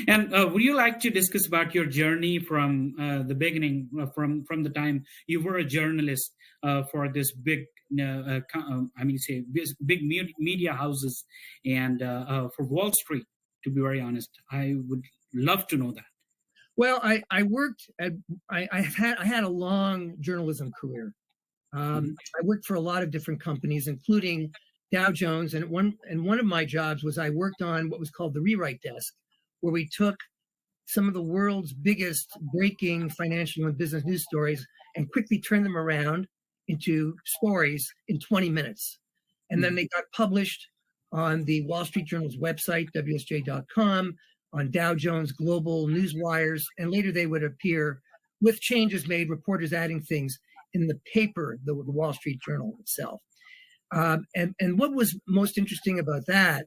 And would you like to discuss about your journey from the beginning, from the time you were a journalist for this big, say, big media houses, and for Wall Street? To be very honest, I would love to know that. Well, I worked at I had a long journalism career. I worked for a lot of different companies, including Dow Jones, and one of my jobs was I worked on what was called the rewrite desk, where we took some of the world's biggest breaking financial and business news stories and quickly turned them around into stories in 20 minutes. And then they got published on the Wall Street Journal's website, WSJ.com, on Dow Jones Global News Wires, and later they would appear with changes made, reporters adding things in the paper, the Wall Street Journal itself. And what was most interesting about that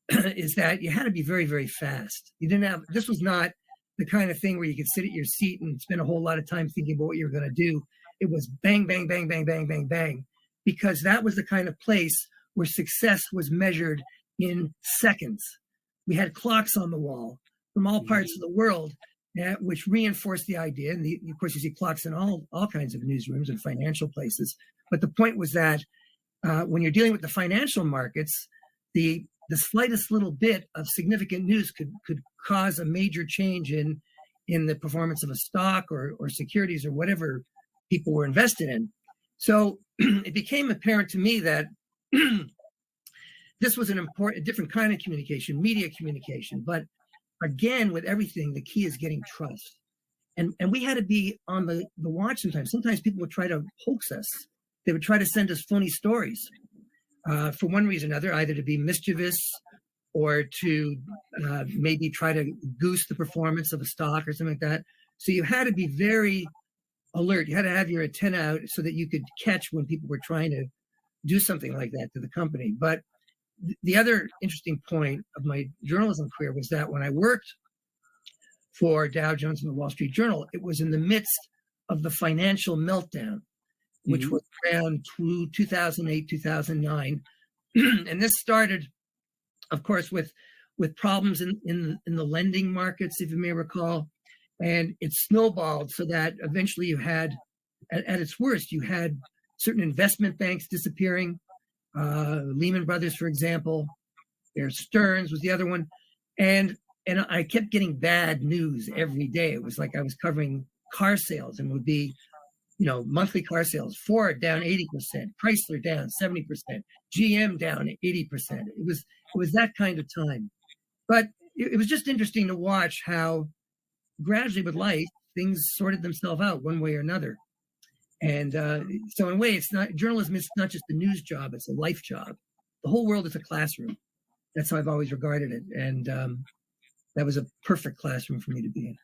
is that you had to be very, very fast. This was not the kind of thing where you could sit at your seat and spend a whole lot of time thinking about what you're going to do. It was bang, bang, bang, bang, bang, bang, bang, because that was the kind of place where success was measured in seconds. We had clocks on the wall from all parts of the world, which reinforced the idea. And of course, you see clocks in all kinds of newsrooms and financial places. But the point was that when you're dealing with the financial markets, the slightest little bit of significant news could cause a major change in the performance of a stock or securities or whatever people were invested in. So it became apparent to me that this was a different kind of communication, media communication. But again, with everything, the key is getting trust. And we had to be on the watch sometimes. Sometimes people would try to hoax us. They would try to send us phony stories for one reason or another, either to be mischievous or to maybe try to goose the performance of a stock or something like that. So you had to be very alert. You had to have your antenna out so that you could catch when people were trying to do something like that to the company. But the other interesting point of my journalism career was that when I worked for Dow Jones and the Wall Street Journal, it was in the midst of the financial meltdown, which was around 2008, 2009. And this started, of course, with problems in the lending markets, if you may recall. And it snowballed so that eventually you had, at its worst, you had certain investment banks disappearing. Lehman Brothers, for example, Bear Stearns was the other one. And I kept getting bad news every day. It was like I was covering car sales, and it would be, monthly car sales, Ford down 80%, Chrysler down 70%, GM down 80%. It was that kind of time. But it was just interesting to watch how gradually with life, things sorted themselves out one way or another. And so in a way, journalism is not just a news job, it's a life job. The whole world is a classroom. That's how I've always regarded it. And that was a perfect classroom for me to be in.